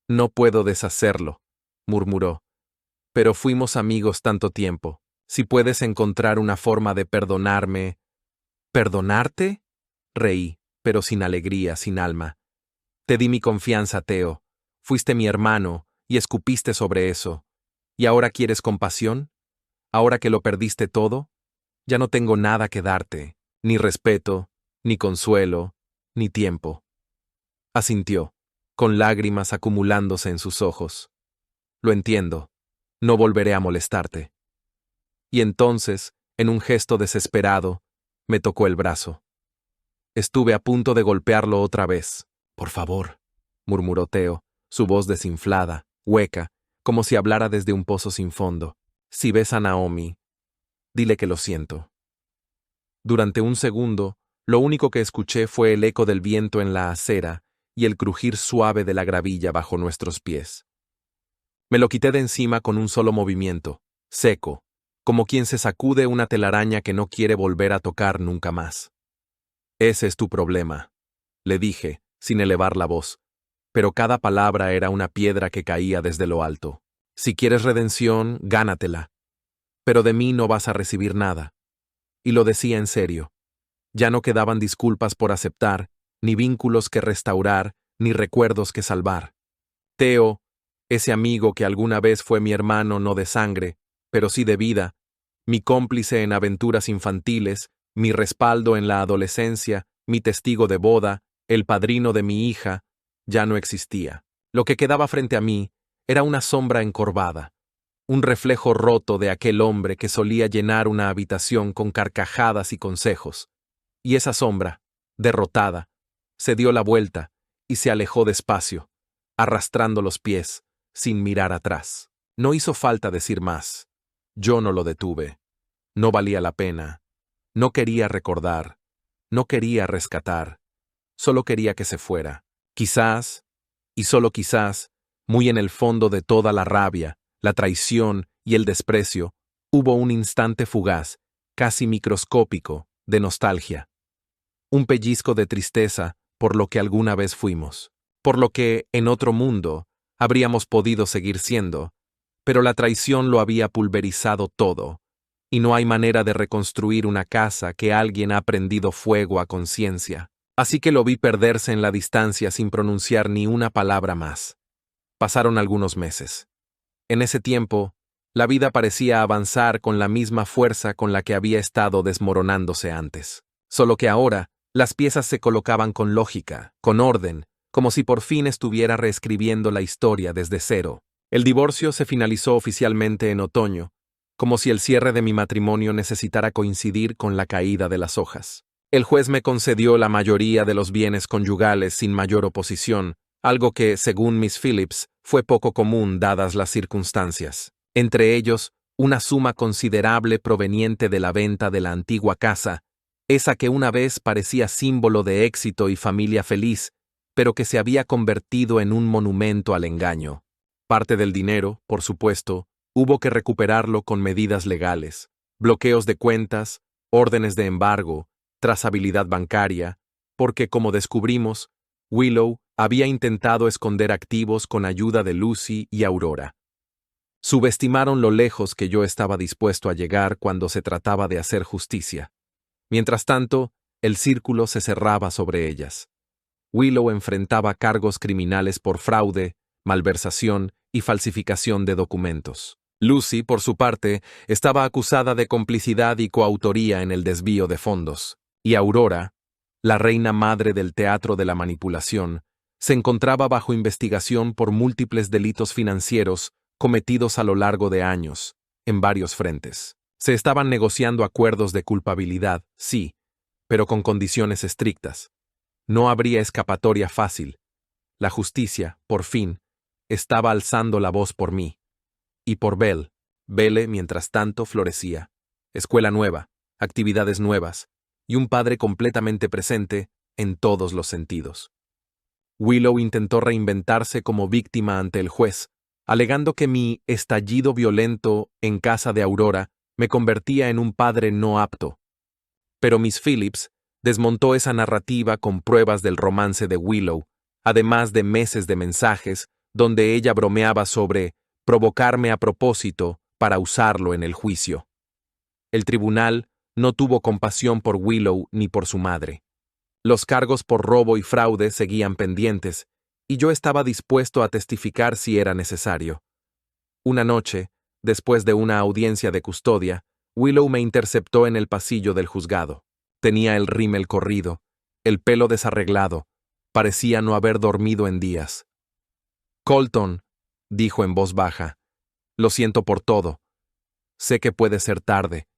No puedo deshacerlo, murmuró. Pero fuimos amigos tanto tiempo. Si puedes encontrar una forma de perdonarme... ¿Perdonarte? Reí, pero sin alegría, sin alma. Te di mi confianza, Theo. Fuiste mi hermano, y escupiste sobre eso. ¿Y ahora quieres compasión? ¿Ahora que lo perdiste todo? Ya no tengo nada que darte, ni respeto, ni consuelo, ni tiempo. Asintió, con lágrimas acumulándose en sus ojos. Lo entiendo. No volveré a molestarte. Y entonces, en un gesto desesperado, me tocó el brazo. Estuve a punto de golpearlo otra vez. Por favor, murmuró Theo, su voz desinflada, hueca, como si hablara desde un pozo sin fondo. Si ves a Naomi, dile que lo siento. Durante un segundo, lo único que escuché fue el eco del viento en la acera y el crujir suave de la gravilla bajo nuestros pies. Me lo quité de encima con un solo movimiento, seco, como quien se sacude una telaraña que no quiere volver a tocar nunca más. Ese es tu problema, le dije, sin elevar la voz, pero cada palabra era una piedra que caía desde lo alto. Si quieres redención, gánatela, pero de mí no vas a recibir nada. Y lo decía en serio. Ya no quedaban disculpas por aceptar, ni vínculos que restaurar, ni recuerdos que salvar. Theo, ese amigo que alguna vez fue mi hermano no de sangre, pero sí de vida, mi cómplice en aventuras infantiles, mi respaldo en la adolescencia, mi testigo de boda, el padrino de mi hija, ya no existía. Lo que quedaba frente a mí era una sombra encorvada, un reflejo roto de aquel hombre que solía llenar una habitación con carcajadas y consejos. Y esa sombra, derrotada, se dio la vuelta y se alejó despacio, arrastrando los pies, sin mirar atrás. No hizo falta decir más. Yo no lo detuve. No valía la pena. No quería recordar. No quería rescatar. Solo quería que se fuera. Quizás, y solo quizás, muy en el fondo de toda la rabia, la traición y el desprecio, hubo un instante fugaz, casi microscópico, de nostalgia. Un pellizco de tristeza por lo que alguna vez fuimos, por lo que, en otro mundo, habríamos podido seguir siendo, pero la traición lo había pulverizado todo, y no hay manera de reconstruir una casa que alguien ha prendido fuego a conciencia. Así que lo vi perderse en la distancia sin pronunciar ni una palabra más. Pasaron algunos meses. En ese tiempo, la vida parecía avanzar con la misma fuerza con la que había estado desmoronándose antes. Solo que ahora, las piezas se colocaban con lógica, con orden, como si por fin estuviera reescribiendo la historia desde cero. El divorcio se finalizó oficialmente en otoño, como si el cierre de mi matrimonio necesitara coincidir con la caída de las hojas. El juez me concedió la mayoría de los bienes conyugales sin mayor oposición, algo que, según Miss Phillips, fue poco común dadas las circunstancias. Entre ellos, una suma considerable proveniente de la venta de la antigua casa, esa que una vez parecía símbolo de éxito y familia feliz, pero que se había convertido en un monumento al engaño. Parte del dinero, por supuesto, hubo que recuperarlo con medidas legales, bloqueos de cuentas, órdenes de embargo, trazabilidad bancaria, porque, como descubrimos, Willow había intentado esconder activos con ayuda de Lucy y Aurora. Subestimaron lo lejos que yo estaba dispuesto a llegar cuando se trataba de hacer justicia. Mientras tanto, el círculo se cerraba sobre ellas. Willow enfrentaba cargos criminales por fraude, malversación y falsificación de documentos. Lucy, por su parte, estaba acusada de complicidad y coautoría en el desvío de fondos, y Aurora, la reina madre del teatro de la manipulación, se encontraba bajo investigación por múltiples delitos financieros cometidos a lo largo de años, en varios frentes. Se estaban negociando acuerdos de culpabilidad, sí, pero con condiciones estrictas. No habría escapatoria fácil. La justicia, por fin, estaba alzando la voz por mí. Y por Belle. Belle, mientras tanto, florecía. Escuela nueva, actividades nuevas, y un padre completamente presente en todos los sentidos. Willow intentó reinventarse como víctima ante el juez, alegando que mi estallido violento en casa de Aurora me convertía en un padre no apto. Pero Miss Phillips desmontó esa narrativa con pruebas del romance de Willow, además de meses de mensajes donde ella bromeaba sobre provocarme a propósito para usarlo en el juicio. El tribunal no tuvo compasión por Willow ni por su madre. Los cargos por robo y fraude seguían pendientes, y yo estaba dispuesto a testificar si era necesario. Una noche, después de una audiencia de custodia, Willow me interceptó en el pasillo del juzgado. Tenía el rímel corrido, el pelo desarreglado, parecía no haber dormido en días. «Colton», dijo en voz baja, «lo siento por todo. Sé que puede ser tarde,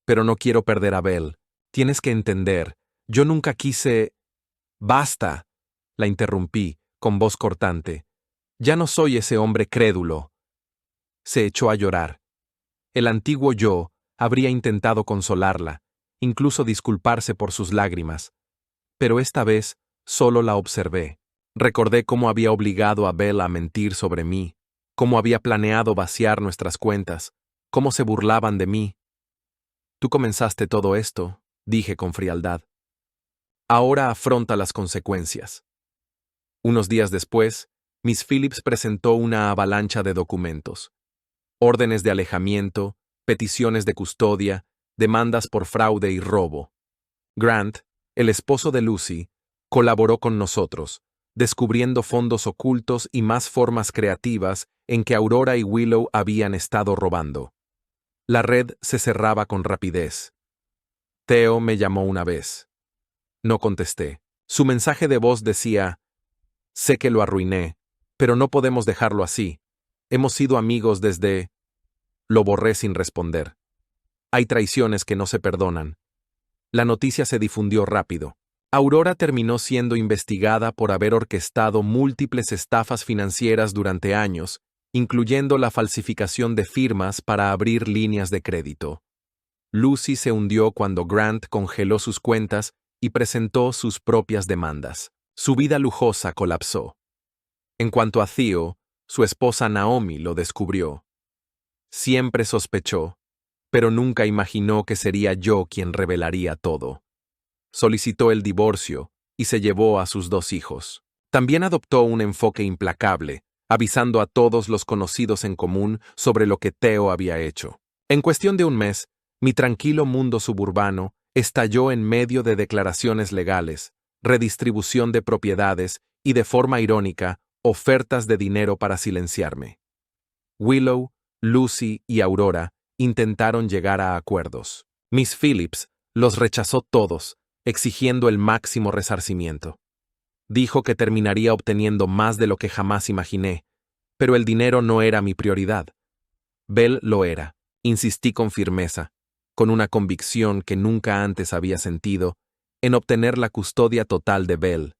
pero no quiero perder a Belle. Tienes que entender, yo nunca quise...» «Basta», la interrumpí, con voz cortante. «Ya no soy ese hombre crédulo». Se echó a llorar. El antiguo yo habría intentado consolarla, incluso disculparse por sus lágrimas, pero esta vez solo la observé. Recordé cómo había obligado a Belle a mentir sobre mí, cómo había planeado vaciar nuestras cuentas, cómo se burlaban de mí. «Tú comenzaste todo esto», dije con frialdad. «Ahora afronta las consecuencias». Unos días después, Miss Phillips presentó una avalancha de documentos. Órdenes de alejamiento, peticiones de custodia, demandas por fraude y robo. Grant, el esposo de Lucy, colaboró con nosotros, descubriendo fondos ocultos y más formas creativas en que Aurora y Willow habían estado robando. La red se cerraba con rapidez. Theo me llamó una vez. No contesté. Su mensaje de voz decía: «Sé que lo arruiné, pero no podemos dejarlo así. Hemos sido amigos desde...». Lo borré sin responder. Hay traiciones que no se perdonan. La noticia se difundió rápido. Aurora terminó siendo investigada por haber orquestado múltiples estafas financieras durante años, incluyendo la falsificación de firmas para abrir líneas de crédito. Lucy se hundió cuando Grant congeló sus cuentas y presentó sus propias demandas. Su vida lujosa colapsó. En cuanto a Theo, su esposa Naomi lo descubrió. Siempre sospechó, pero nunca imaginó que sería yo quien revelaría todo. Solicitó el divorcio y se llevó a sus 2 hijos. También adoptó un enfoque implacable, avisando a todos los conocidos en común sobre lo que Theo había hecho. En cuestión de un mes, mi tranquilo mundo suburbano estalló en medio de declaraciones legales, redistribución de propiedades y, de forma irónica, ofertas de dinero para silenciarme. Willow, Lucy y Aurora intentaron llegar a acuerdos. Miss Phillips los rechazó todos, exigiendo el máximo resarcimiento. Dijo que terminaría obteniendo más de lo que jamás imaginé, pero el dinero no era mi prioridad. Belle lo era. Insistí con firmeza, con una convicción que nunca antes había sentido, en obtener la custodia total de Belle.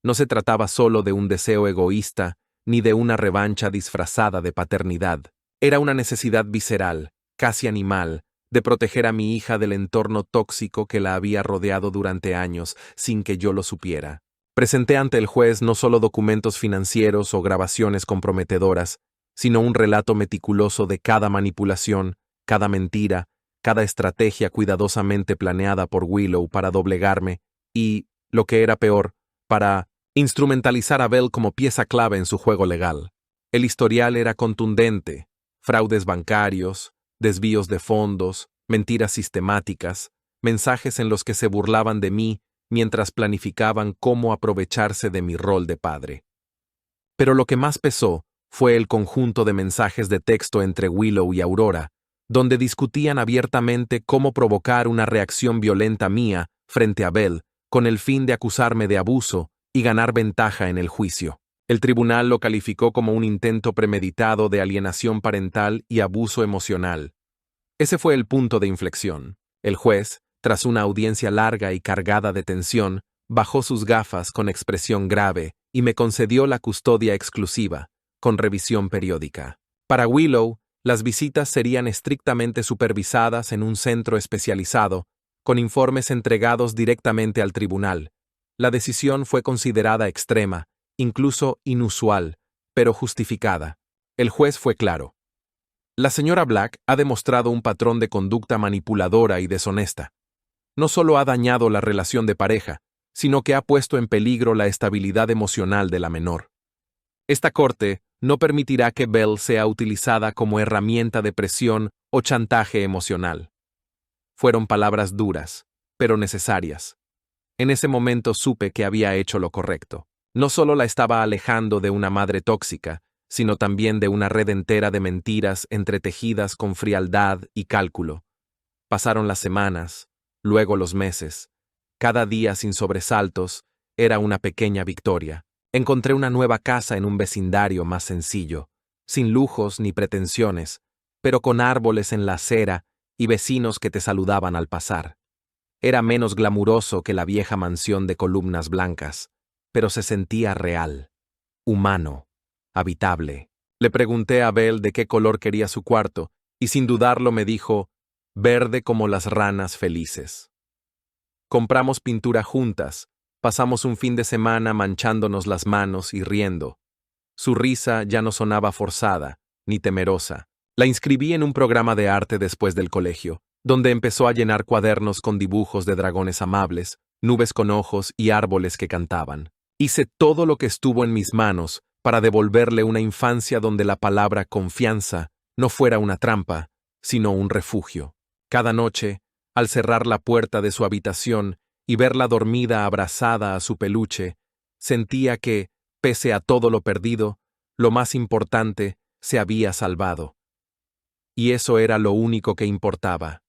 No se trataba solo de un deseo egoísta ni de una revancha disfrazada de paternidad. Era una necesidad visceral, casi animal, de proteger a mi hija del entorno tóxico que la había rodeado durante años sin que yo lo supiera. Presenté ante el juez no solo documentos financieros o grabaciones comprometedoras, sino un relato meticuloso de cada manipulación, cada mentira, cada estrategia cuidadosamente planeada por Willow para doblegarme y, lo que era peor, para instrumentalizar a Belle como pieza clave en su juego legal. El historial era contundente: fraudes bancarios, desvíos de fondos, mentiras sistemáticas, mensajes en los que se burlaban de mí mientras planificaban cómo aprovecharse de mi rol de padre. Pero lo que más pesó fue el conjunto de mensajes de texto entre Willow y Aurora, donde discutían abiertamente cómo provocar una reacción violenta mía frente a Belle, con el fin de acusarme de abuso y ganar ventaja en el juicio. El tribunal lo calificó como un intento premeditado de alienación parental y abuso emocional. Ese fue el punto de inflexión. El juez, tras una audiencia larga y cargada de tensión, bajó sus gafas con expresión grave y me concedió la custodia exclusiva, con revisión periódica. Para Willow, las visitas serían estrictamente supervisadas en un centro especializado, con informes entregados directamente al tribunal. La decisión fue considerada extrema, incluso inusual, pero justificada. El juez fue claro. La señora Black ha demostrado un patrón de conducta manipuladora y deshonesta. No solo ha dañado la relación de pareja, sino que ha puesto en peligro la estabilidad emocional de la menor. Esta corte no permitirá que Belle sea utilizada como herramienta de presión o chantaje emocional. Fueron palabras duras, pero necesarias. En ese momento supe que había hecho lo correcto. No solo la estaba alejando de una madre tóxica, sino también de una red entera de mentiras entretejidas con frialdad y cálculo. Pasaron las semanas, luego los meses. Cada día sin sobresaltos era una pequeña victoria. Encontré una nueva casa en un vecindario más sencillo, sin lujos ni pretensiones, pero con árboles en la acera y vecinos que te saludaban al pasar. Era menos glamuroso que la vieja mansión de columnas blancas, pero se sentía real, humano, habitable. Le pregunté a Belle de qué color quería su cuarto, y sin dudarlo me dijo, verde como las ranas felices. Compramos pintura juntas, pasamos un fin de semana manchándonos las manos y riendo. Su risa ya no sonaba forzada, ni temerosa. La inscribí en un programa de arte después del colegio, donde empezó a llenar cuadernos con dibujos de dragones amables, nubes con ojos y árboles que cantaban. Hice todo lo que estuvo en mis manos para devolverle una infancia donde la palabra confianza no fuera una trampa, sino un refugio. Cada noche, al cerrar la puerta de su habitación y verla dormida abrazada a su peluche, sentía que, pese a todo lo perdido, lo más importante se había salvado. Y eso era lo único que importaba.